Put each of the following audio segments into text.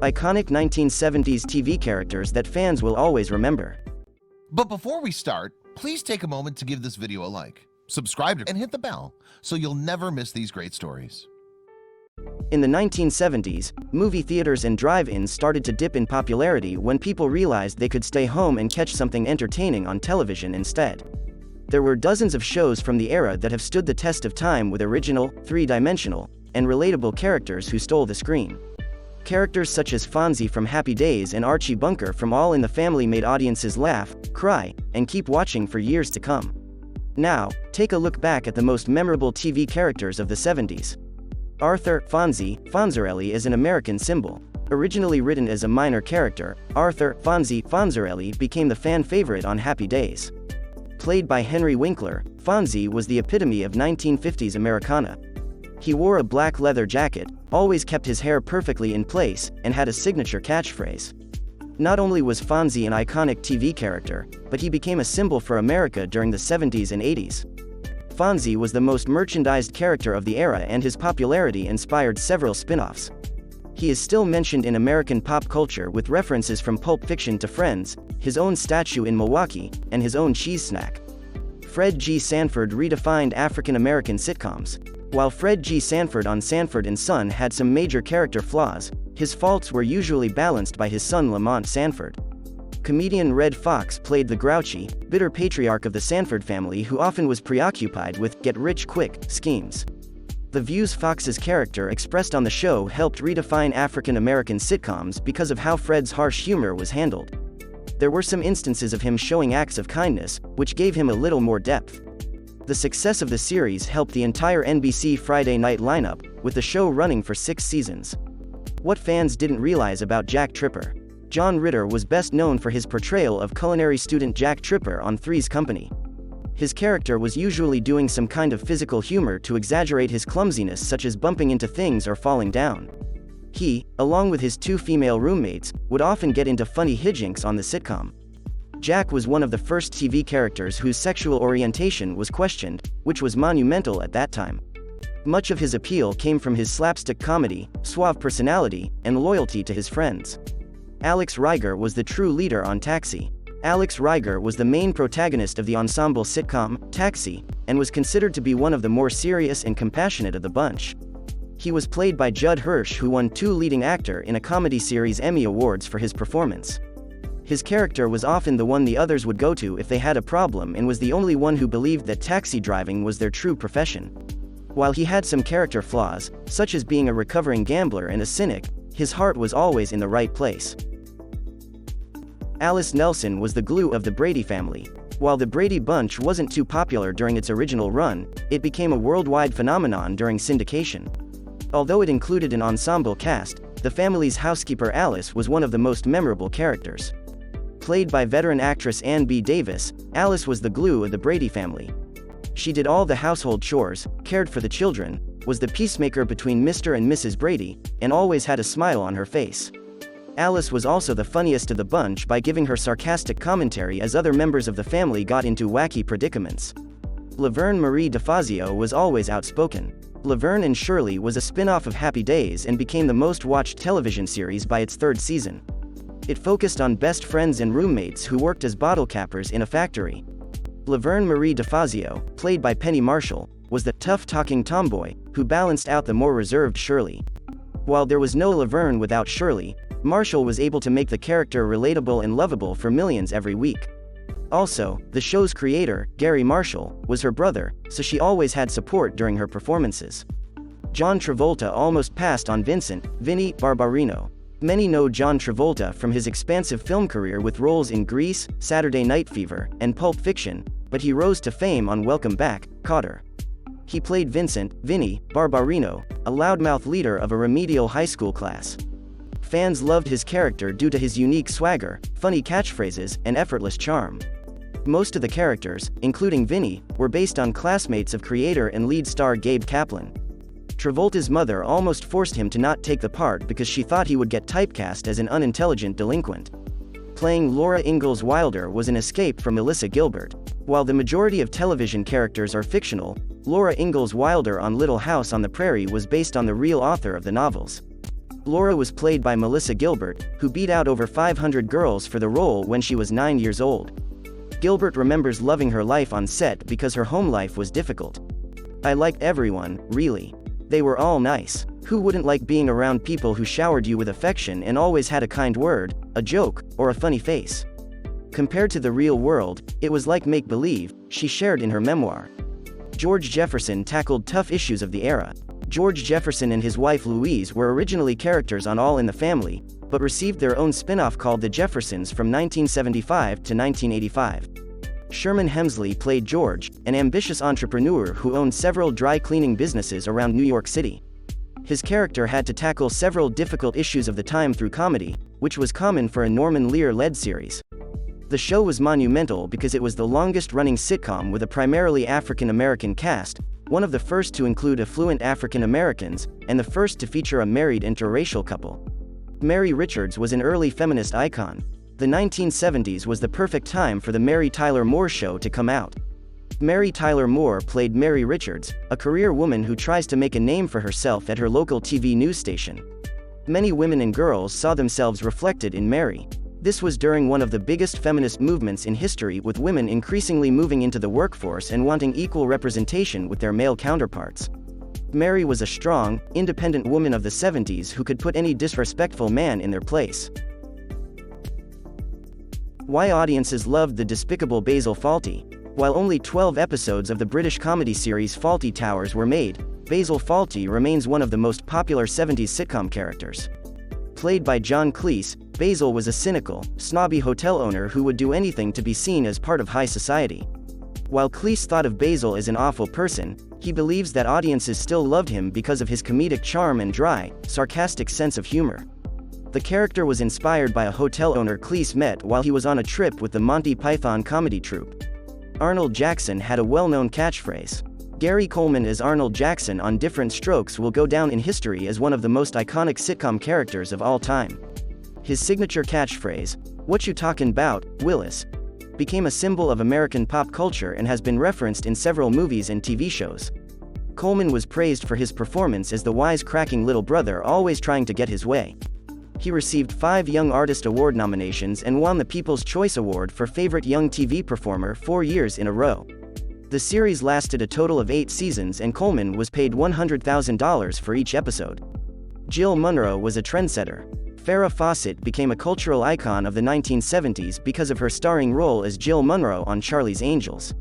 Iconic 1970s TV characters that fans will always remember. But before we start, please take a moment to give this video a like, subscribe and hit the bell so you'll never miss these great stories. In the 1970s, movie theaters and drive-ins started to dip in popularity when people realized they could stay home and catch something entertaining on television instead. There were dozens of shows from the era that have stood the test of time with original, three-dimensional, and relatable characters who stole the screen. Characters such as Fonzie from Happy Days and Archie Bunker from All in the Family made audiences laugh, cry, and keep watching for years to come. Now, take a look back at the most memorable TV characters of the 70s. Arthur Fonzie Fonzarelli is an American symbol. Originally written as a minor character, Arthur Fonzie Fonzarelli became the fan favorite on Happy Days. Played by Henry Winkler, Fonzie was the epitome of 1950s Americana. He wore a black leather jacket, always kept his hair perfectly in place, and had a signature catchphrase. Not only was Fonzie an iconic TV character, but he became a symbol for America during the 70s and 80s. Fonzie was the most merchandised character of the era, and his popularity inspired several spin-offs. He is still mentioned in American pop culture with references from Pulp Fiction to Friends, his own statue in Milwaukee, and his own cheese snack. Fred G. Sanford redefined African American sitcoms. While Fred G. Sanford on Sanford and Son had some major character flaws, his faults were usually balanced by his son Lamont Sanford. Comedian Red Fox played the grouchy, bitter patriarch of the Sanford family who often was preoccupied with get-rich-quick schemes. The views Fox's character expressed on the show helped redefine African American sitcoms because of how Fred's harsh humor was handled. There were some instances of him showing acts of kindness, which gave him a little more depth. The success of the series helped the entire NBC Friday night lineup, with the show running for 6 seasons. What fans didn't realize about Jack Tripper. John Ritter was best known for his portrayal of culinary student Jack Tripper on Three's Company. His character was usually doing some kind of physical humor to exaggerate his clumsiness, such as bumping into things or falling down. He, along with his 2 female roommates, would often get into funny hijinks on the sitcom. Jack was one of the first TV characters whose sexual orientation was questioned, which was monumental at that time. Much of his appeal came from his slapstick comedy, suave personality, and loyalty to his friends. Alex Riger was the true leader on Taxi. Alex Riger was the main protagonist of the ensemble sitcom, Taxi, and was considered to be one of the more serious and compassionate of the bunch. He was played by Judd Hirsch, who won 2 leading actor in a comedy series Emmy Awards for his performance. His character was often the one the others would go to if they had a problem, and was the only one who believed that taxi driving was their true profession. While he had some character flaws, such as being a recovering gambler and a cynic, his heart was always in the right place. Alice Nelson was the glue of the Brady family. While the Brady Bunch wasn't too popular during its original run, it became a worldwide phenomenon during syndication. Although it included an ensemble cast, the family's housekeeper Alice was one of the most memorable characters. Played by veteran actress Ann B. Davis, Alice was the glue of the Brady family. She did all the household chores, cared for the children, was the peacemaker between Mr. and Mrs. Brady, and always had a smile on her face. Alice was also the funniest of the bunch by giving her sarcastic commentary as other members of the family got into wacky predicaments. Laverne Marie DeFazio was always outspoken. Laverne and Shirley was a spin-off of Happy Days and became the most-watched television series by its 3rd season. It focused on best friends and roommates who worked as bottle cappers in a factory. Laverne Marie DeFazio, played by Penny Marshall, was the tough-talking tomboy who balanced out the more reserved Shirley. While there was no Laverne without Shirley, Marshall was able to make the character relatable and lovable for millions every week. Also, the show's creator, Gary Marshall, was her brother, so she always had support during her performances. John Travolta almost passed on Vincent, Vinny Barbarino. Many know John Travolta from his expansive film career with roles in Grease, Saturday Night Fever, and Pulp Fiction, but he rose to fame on Welcome Back, Kotter. He played Vincent, Vinny Barbarino, a loudmouth leader of a remedial high school class. Fans loved his character due to his unique swagger, funny catchphrases, and effortless charm. Most of the characters, including Vinny, were based on classmates of creator and lead star Gabe Kaplan. Travolta's mother almost forced him to not take the part because she thought he would get typecast as an unintelligent delinquent. Playing Laura Ingalls Wilder was an escape from Melissa Gilbert. While the majority of television characters are fictional, Laura Ingalls Wilder on Little House on the Prairie was based on the real author of the novels. Laura was played by Melissa Gilbert, who beat out over 500 girls for the role when she was 9 years old. Gilbert remembers loving her life on set because her home life was difficult. "I liked everyone, really. They were all nice. Who wouldn't like being around people who showered you with affection and always had a kind word, a joke, or a funny face?" Compared to the real world, it was like make-believe, she shared in her memoir. George Jefferson tackled tough issues of the era. George Jefferson and his wife Louise were originally characters on All in the Family, but received their own spin-off called The Jeffersons from 1975 to 1985. Sherman Hemsley played George, an ambitious entrepreneur who owned several dry cleaning businesses around New York City. His character had to tackle several difficult issues of the time through comedy, which was common for a Norman Lear-led series. The show was monumental because it was the longest-running sitcom with a primarily African-American cast, one of the first to include affluent African Americans, and the first to feature a married interracial couple. Mary Richards was an early feminist icon. The 1970s was the perfect time for the Mary Tyler Moore Show to come out. Mary Tyler Moore played Mary Richards, a career woman who tries to make a name for herself at her local TV news station. Many women and girls saw themselves reflected in Mary. This was during one of the biggest feminist movements in history, with women increasingly moving into the workforce and wanting equal representation with their male counterparts. Mary was a strong, independent woman of the 70s who could put any disrespectful man in their place. Why audiences loved the despicable Basil Fawlty. While only 12 episodes of the British comedy series Fawlty Towers were made, Basil Fawlty remains one of the most popular 70s sitcom characters. Played by John Cleese, Basil was a cynical, snobby hotel owner who would do anything to be seen as part of high society. While Cleese thought of Basil as an awful person, he believes that audiences still loved him because of his comedic charm and dry, sarcastic sense of humor. The character was inspired by a hotel owner Cleese met while he was on a trip with the Monty Python comedy troupe. Arnold Jackson had a well-known catchphrase. Gary Coleman as Arnold Jackson on Different Strokes will go down in history as one of the most iconic sitcom characters of all time. His signature catchphrase, "What you talkin' 'bout, Willis?" became a symbol of American pop culture and has been referenced in several movies and TV shows. Coleman was praised for his performance as the wise-cracking little brother always trying to get his way. He received 5 Young Artist Award nominations and won the People's Choice Award for Favorite Young TV Performer 4 years in a row. The series lasted a total of 8 seasons and Coleman was paid $100,000 for each episode. Jill Munroe was a trendsetter. Farrah Fawcett became a cultural icon of the 1970s because of her starring role as Jill Munroe on Charlie's Angels.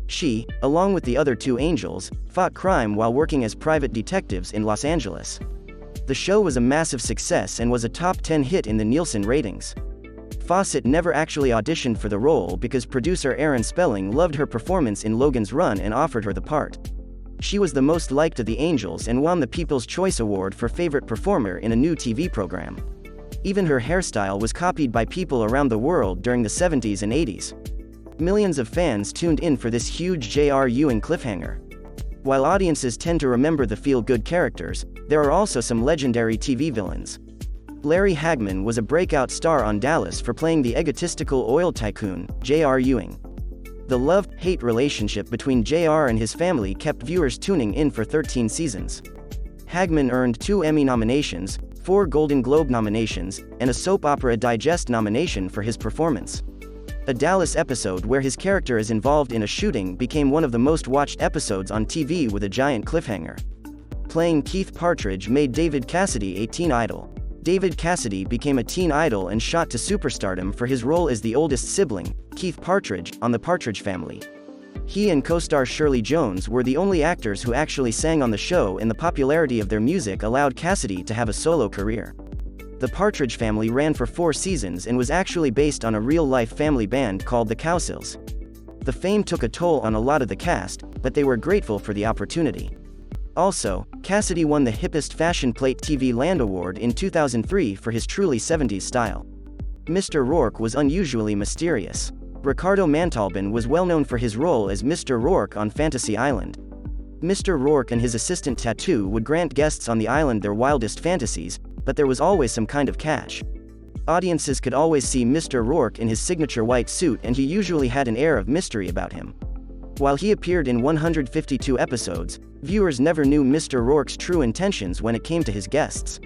She, along with the other 2 angels, fought crime while working as private detectives in Los Angeles. The show was a massive success and was a top 10 hit in the Nielsen ratings. Fawcett never actually auditioned for the role because producer Aaron Spelling loved her performance in Logan's Run and offered her the part. She was the most liked of the Angels and won the People's Choice Award for Favorite Performer in a new TV program. Even her hairstyle was copied by people around the world during the 70s and 80s. Millions of fans tuned in for this huge J.R. Ewing cliffhanger. While audiences tend to remember the feel-good characters, there are also some legendary TV villains. Larry Hagman was a breakout star on Dallas for playing the egotistical oil tycoon, J.R. Ewing. The love-hate relationship between J.R. and his family kept viewers tuning in for 13 seasons. Hagman earned 2 Emmy nominations, 4 Golden Globe nominations, and a Soap Opera Digest nomination for his performance. A Dallas episode where his character is involved in a shooting became one of the most watched episodes on TV with a giant cliffhanger. Playing Keith Partridge made David Cassidy a teen idol. David Cassidy became a teen idol and shot to superstardom for his role as the oldest sibling, Keith Partridge, on The Partridge Family. He and co-star Shirley Jones were the only actors who actually sang on the show, and the popularity of their music allowed Cassidy to have a solo career. The Partridge Family ran for 4 seasons and was actually based on a real-life family band called the Cowsills. The fame took a toll on a lot of the cast, but they were grateful for the opportunity. Also, Cassidy won the Hippest Fashion Plate TV Land Award in 2003 for his truly 70s style. Mr. Rourke was unusually mysterious. Ricardo Montalban was well known for his role as Mr. Rourke on Fantasy Island. Mr. Rourke and his assistant Tattoo would grant guests on the island their wildest fantasies, but there was always some kind of catch. Audiences could always see Mr. Rourke in his signature white suit, and he usually had an air of mystery about him. While he appeared in 152 episodes, viewers never knew Mr. Rourke's true intentions when it came to his guests.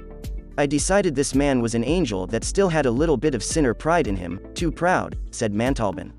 I decided this man was an angel that still had a little bit of sinner pride in him, too proud, said Montalban.